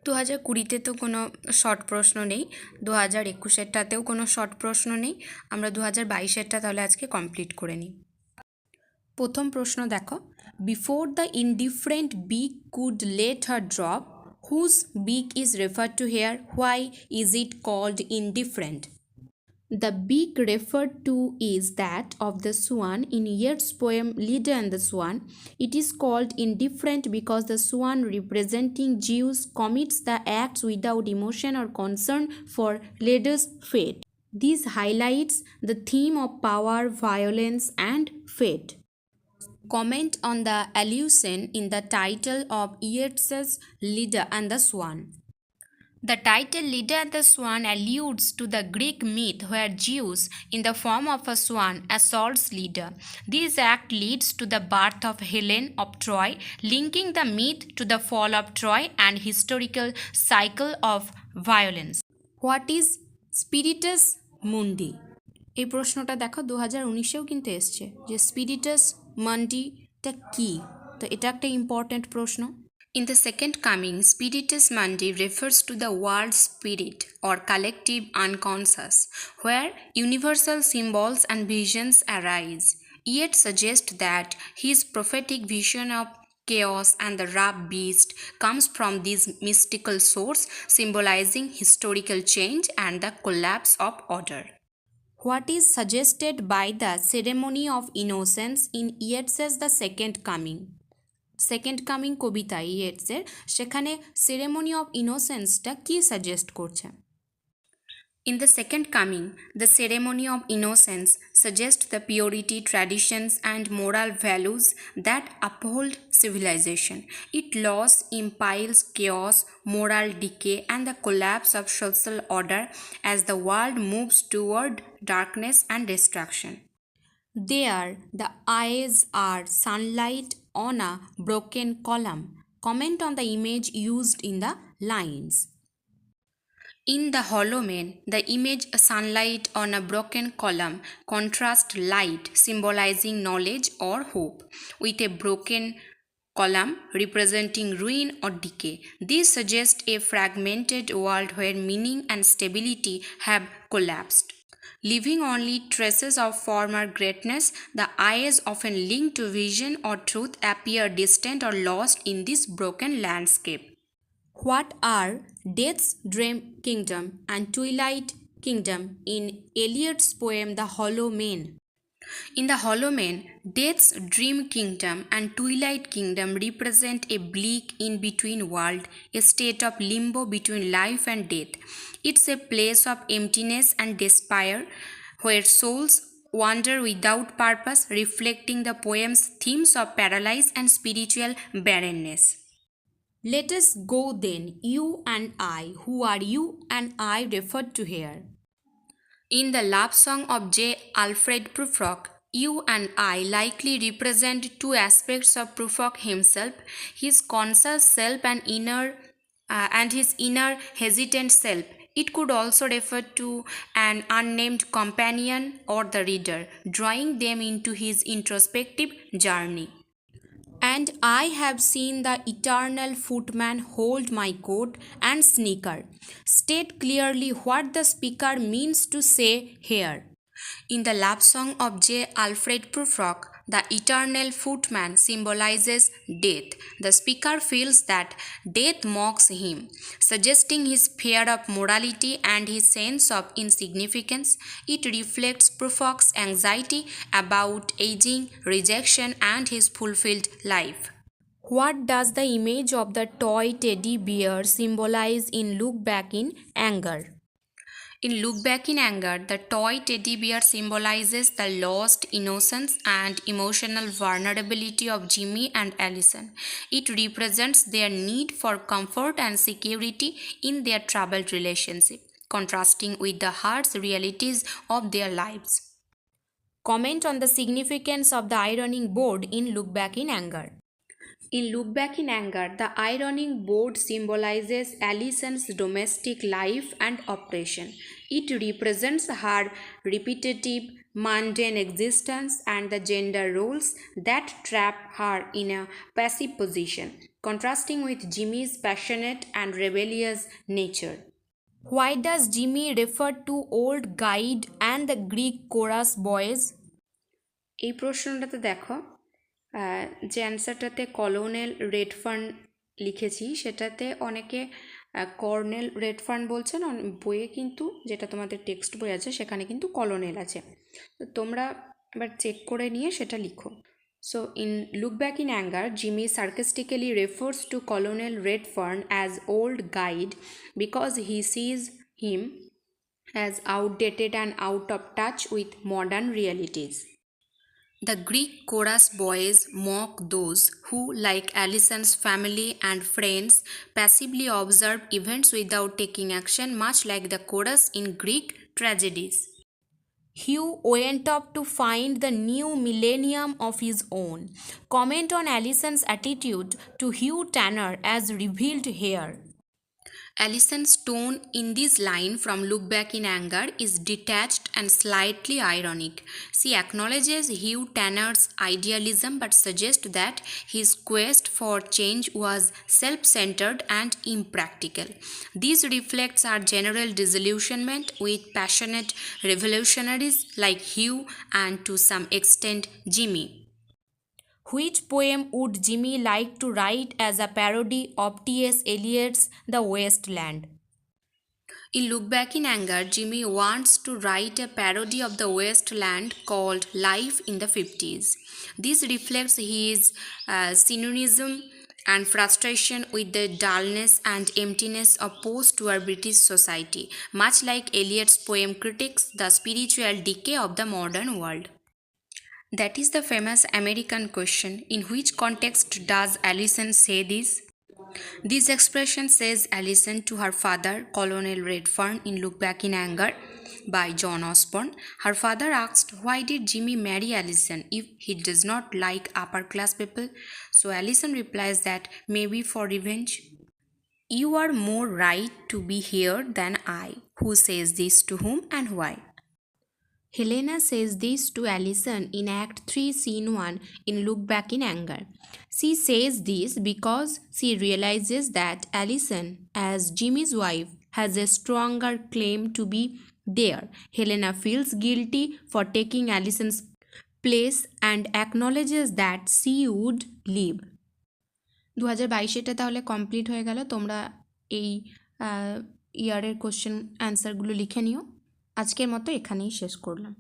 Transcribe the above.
2020-তে তো কোনো শর্ট প্রশ্ন নেই, 2021-এরটাতেও কোনো শর্ট প্রশ্ন নেই। আমরা 2022-এরটা তাহলে আজকে কমপ্লিট করে নিই। প্রথম প্রশ্ন দেখো, before the indifferent beak could let her drop, whose beak is refer to here, why is it called indifferent? The beak referred to is that of the swan in Yeats's poem Leda and the Swan. It is called indifferent because the swan representing Zeus commits the acts without emotion or concern for Leda's fate. This highlights the theme of power, violence, and fate. Comment on the allusion in the title of Yeats's Leda and the Swan. The title Leda and the Swan alludes to the Greek myth where Zeus, in the form of a swan, assaults Leda. This act leads to the birth of Helen of Troy, linking the myth to the fall of Troy and historical cycle of violence. What is Spiritus Mundi? এই প্রশ্নটা দেখো 2019-এও কিন্তু এসছে যে স্পিরিটাস মান্ডিটা কী, তো এটা একটা important প্রশ্ন। In the second coming, Spiritus Mundi refers to the world spirit or collective unconscious, where universal symbols and visions arise. Yet suggest that his prophetic vision of chaos and the rough beast comes from this mystical source, symbolizing historical change and the collapse of order. What is suggested by the ceremony of innocence in Yeats's The Second Coming? Second coming কবিতা ইয়েটসের, সেখানে ceremony of ইনোসেন্সটা কি suggest করছে? In the second coming, the ceremony of innocence suggests the purity, traditions, and moral values that uphold civilization. Its loss implies chaos, moral decay, and the collapse of social order as the world moves toward darkness and destruction. There, the eyes are sunlight on a broken column. Comment on the image used in the lines. In the hollow man, the image sunlight on a broken column contrasts light symbolizing knowledge or hope with a broken column representing ruin or decay. This suggests a fragmented world where meaning and stability have collapsed. Leaving only traces of former greatness, the eyes often linked to vision or truth appear distant or lost in this broken landscape. What are Death's Dream Kingdom and Twilight Kingdom in Eliot's poem The Hollow Man? In The Hollow Man, Death's Dream Kingdom and Twilight Kingdom represent a bleak in-between world, a state of limbo between life and death. It's a place of emptiness and despair where souls wander without purpose, reflecting the poem's themes of paralysis and spiritual barrenness. Let us go then, you and I. Who are you and I referred to here? In the love song of J. Alfred Prufrock, you and I likely represent two aspects of Prufrock himself, his conscious self and his inner hesitant self. It could also refer to an unnamed companion or the reader, drawing them into his introspective journey. And I have seen the eternal footman hold my coat and sneaker. State clearly what the speaker means to say here. In the love song of J. Alfred Prufrock, the eternal footman symbolizes death. The speaker feels that death mocks him, suggesting his fear of morality and his sense of insignificance. It reflects Prufrock's anxiety about aging, rejection, and his fulfilled life. What does the image of the toy teddy bear symbolize in Look Back in Anger? In Look Back in Anger, the toy teddy bear symbolizes the lost innocence and emotional vulnerability of Jimmy and Allison. It represents their need for comfort and security in their troubled relationship, contrasting with the harsh realities of their lives. Comment on the significance of the ironing board in Look Back in Anger. In Look Back in Anger, the ironing board symbolizes Allison's domestic life and oppression. It represents her repetitive, mundane existence and the gender roles that trap her in a passive position. contrasting with Jimmy's passionate and rebellious nature. Why does Jimmy refer to old guide and the Greek chorus boys? এই প্রশ্নটাতে দেখো যে অ্যান্সারটাতে colonel Redfern লিখেছি সেটাতে অনেকে colonel Redfern বলছেন, বইয়ে কিন্তু যেটা তোমাদের টেক্সট বই আছে সেখানে কিন্তু কলোনেল আছে। তো তোমরা এবার চেক করে নিয়ে সেটা লিখো। So in Look Back in Anger, Jimmy sarcastically refers to Colonel Redfern as old guide because he sees him as outdated and out of touch with modern realities. The Greek chorus boys mock those who, like Allison's family and friends, passively observe events without taking action, much like the chorus in Greek tragedies. Hugh went off to find the new millennium of his own. Comment on Allison's attitude to Hugh Tanner as revealed here. Allison's tone in this line from Look Back in Anger is detached and slightly ironic. She acknowledges Hugh Tanner's idealism but suggests that his quest for change was self-centered and impractical. This reflects our general disillusionment with passionate revolutionaries like Hugh and to some extent Jimmy. Which poem would Jimmy like to write as a parody of T.S. Eliot's The Waste Land? In Look Back in Anger, Jimmy wants to write a parody of the Waste Land called Life in the 50s. This reflects his cynicism and frustration with the dullness and emptiness of post-war British society, much like Eliot's poem critiques the spiritual decay of the modern world. That is the famous American question. In which context does Allison say this? This expression says Allison to her father, Colonel Redfern, in Look Back in Anger by John Osborne. Her father asked, why did Jimmy marry Allison if he does not like upper class people? So Allison replies that maybe for revenge. You are more right to be here than I. Who says this to whom and why? Helena says this to Allison in Act 3, Scene 1 in Look Back in Anger. She says this because she realizes that Allison, as Jimmy's wife, has a stronger claim to be there. Helena feels guilty for taking Allison's place and acknowledges that she would leave. 2022 তাহলে complete হয়ে গেল। তোমরা এই ইয়ারের question অ্যান্সারগুলো লিখে নিও। আজকের মতো এখানেই শেষ করলাম।